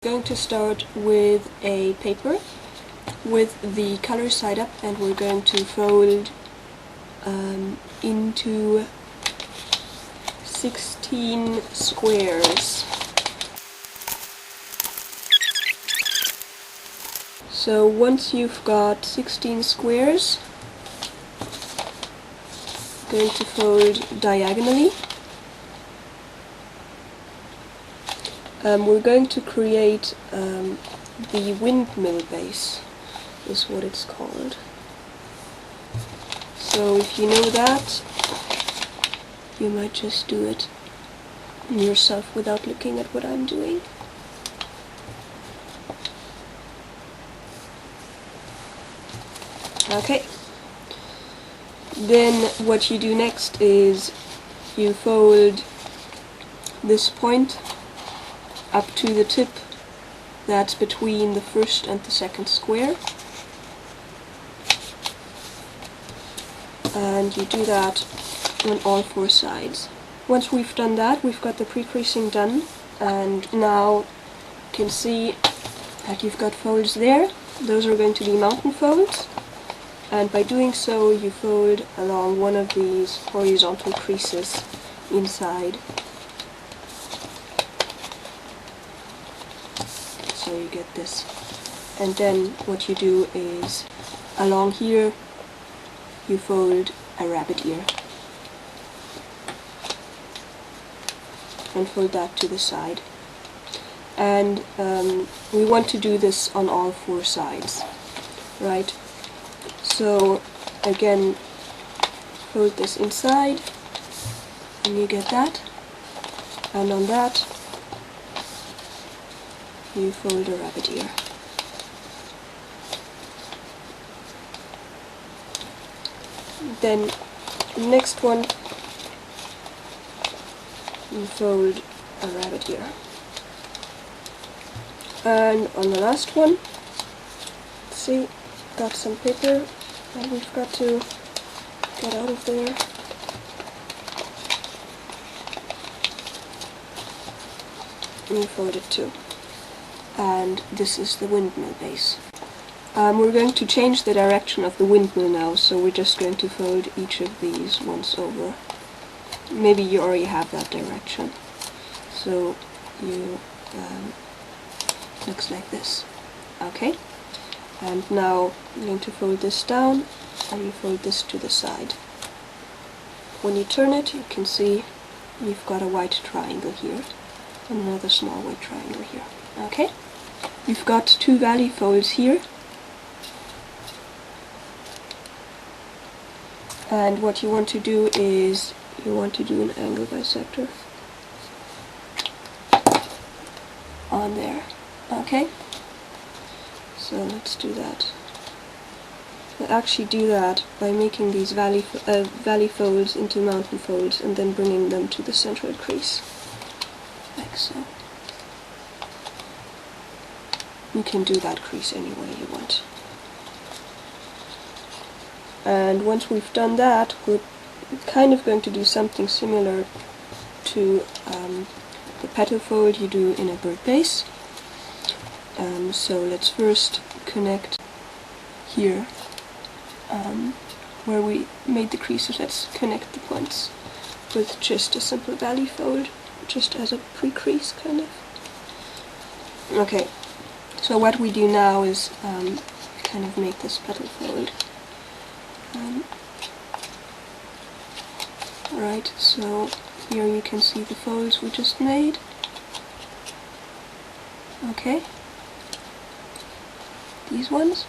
Going to start with a paper with the color side up, and we're going to fold into 16 squares. So once you've got 16 squares, going to fold diagonally. We're going to create the windmill base, is what it's called. So if you know that, you might just do it yourself without looking at what I'm doing. Okay. Then what you do next is you fold this point up to the tip that's between the first and the second square, and you do that on all four sides. Once we've done that, we've got the pre-creasing done, and now you can see that you've got folds there. Those are going to be mountain folds, and by doing so you fold along one of these horizontal creases inside. So you get this. And then what you do is along here you fold a rabbit ear and fold that to the side. And we want to do this on all four sides, right? So again, fold this inside and you get that, and on that you fold a rabbit ear. Then the next one you fold a rabbit ear. And on the last one, see, got some paper that we've got to get out of there. And you fold it too. And this is the windmill base. We're going to change the direction of the windmill now, so we're just going to fold each of these once over. Maybe you already have that direction. So you looks like this. Okay? And now you're going to fold this down and you fold this to the side. When you turn it, you can see you've got a white triangle here and another small white triangle here. Okay? You've got two valley folds here, and what you want to do is you want to do an angle bisector on there. Okay? So let's do that. We'll actually do that by making these valley folds into mountain folds and then bringing them to the central crease, like so. You can do that crease any way you want. And once we've done that, we're kind of going to do something similar to the petal fold you do in a bird base. So let's first connect here where we made the creases. Let's connect the points with just a simple valley fold, just as a pre-crease kind of. Okay. So what we do now is kind of make this petal fold. Right, so here you can see the folds we just made. Okay, these ones.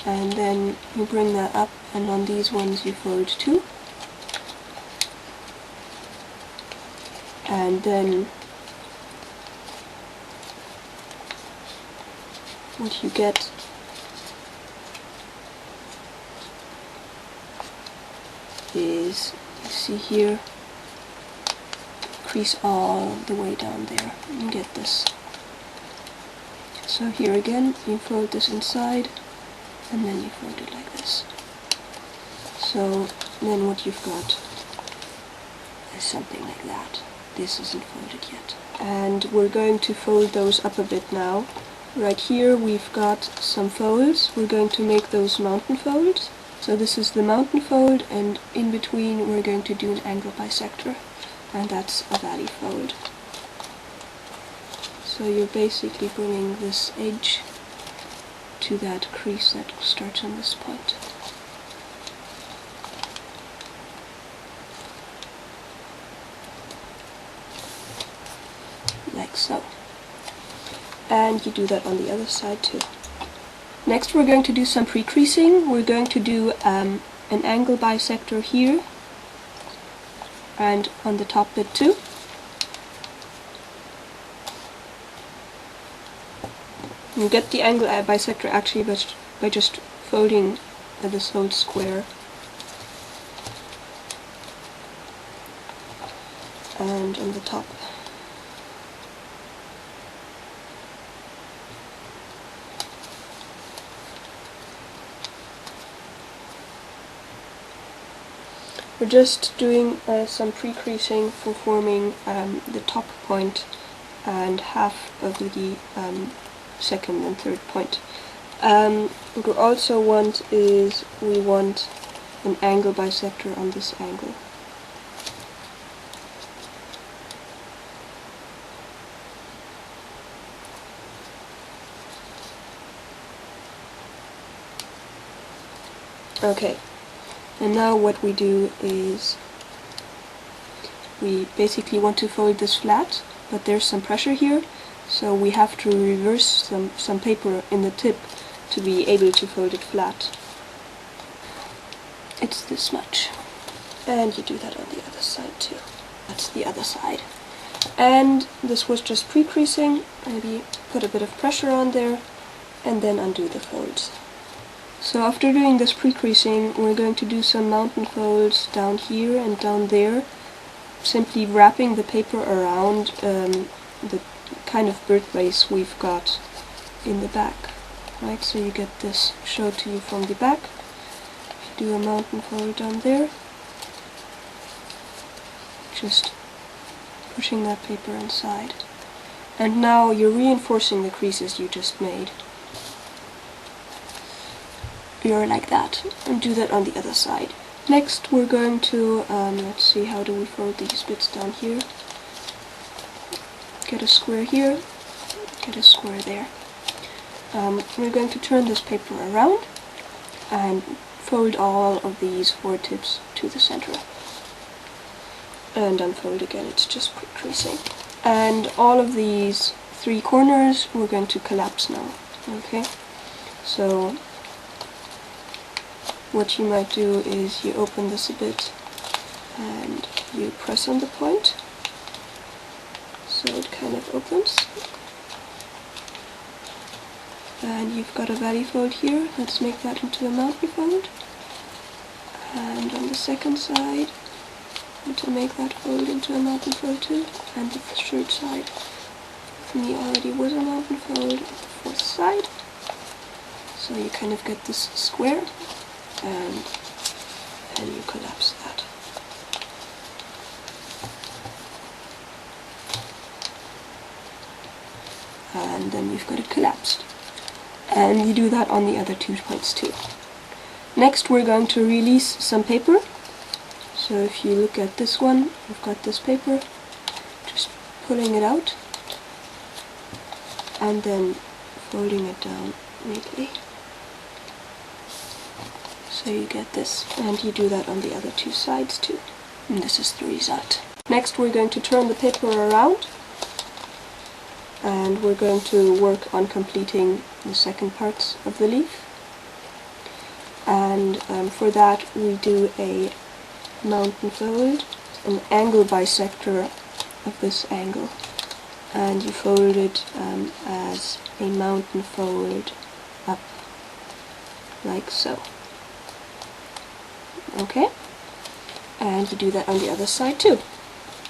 And then you bring that up, and on these ones you fold too. And then what you get is, you see here, crease all the way down there and get this. So here again you fold this inside and then you fold it like this. So then what you've got is something like that. this isn't folded yet. And we're going to fold those up a bit now. Right here we've got some folds. We're going to make those mountain folds. So this is the mountain fold, and in between we're going to do an angle bisector, and that's a valley fold. So you're basically bringing this edge to that crease that starts on this point. Like so. And you do that on the other side too. Next we're going to do some pre-creasing. We're going to do an angle bisector here and on the top bit too. You get the angle bisector actually by just folding this whole square. And on the top. We're just doing some pre-creasing for forming the top point and half of the second and third point. What we also want is we want an angle bisector on this angle. Okay. And now what we do is we basically want to fold this flat, but there's some pressure here, so we have to reverse some paper in the tip to be able to fold it flat. It's this much. And you do that on the other side too. That's the other side. And this was just pre-creasing. Maybe put a bit of pressure on there and then undo the folds. So after doing this pre-creasing, we're going to do some mountain folds down here and down there, simply wrapping the paper around the kind of birthplace we've got in the back. Right, so you get this showed to you from the back. Do a mountain fold down there, just pushing that paper inside. And now you're reinforcing the creases you just made. You're like that, and do that on the other side. Next we're going to, let's see, how do we fold these bits down here? Get a square here, get a square there. We're going to turn this paper around and fold all of these four tips to the center. And unfold again, it's just pre-creasing. And all of these three corners we're going to collapse now, okay? So what you might do is you open this a bit and you press on the point so it kind of opens. And you've got a valley fold here. Let's make that into a mountain fold. And on the second side, to make that fold into a mountain fold too. And the third side, for me already was a mountain fold on the fourth side. So you kind of get this square. And you collapse that. And then you've got it collapsed. And you do that on the other 2 points too. Next we're going to release some paper. So if you look at this one, we've got this paper, just pulling it out and then folding it down neatly. So you get this, and you do that on the other 2 sides too. And this is the result. Next we're going to turn the paper around, and we're going to work on completing the second parts of the leaf. And for that we do a mountain fold, an angle bisector of this angle. And you fold it as a mountain fold up, like so. Okay, and you do that on the other side too.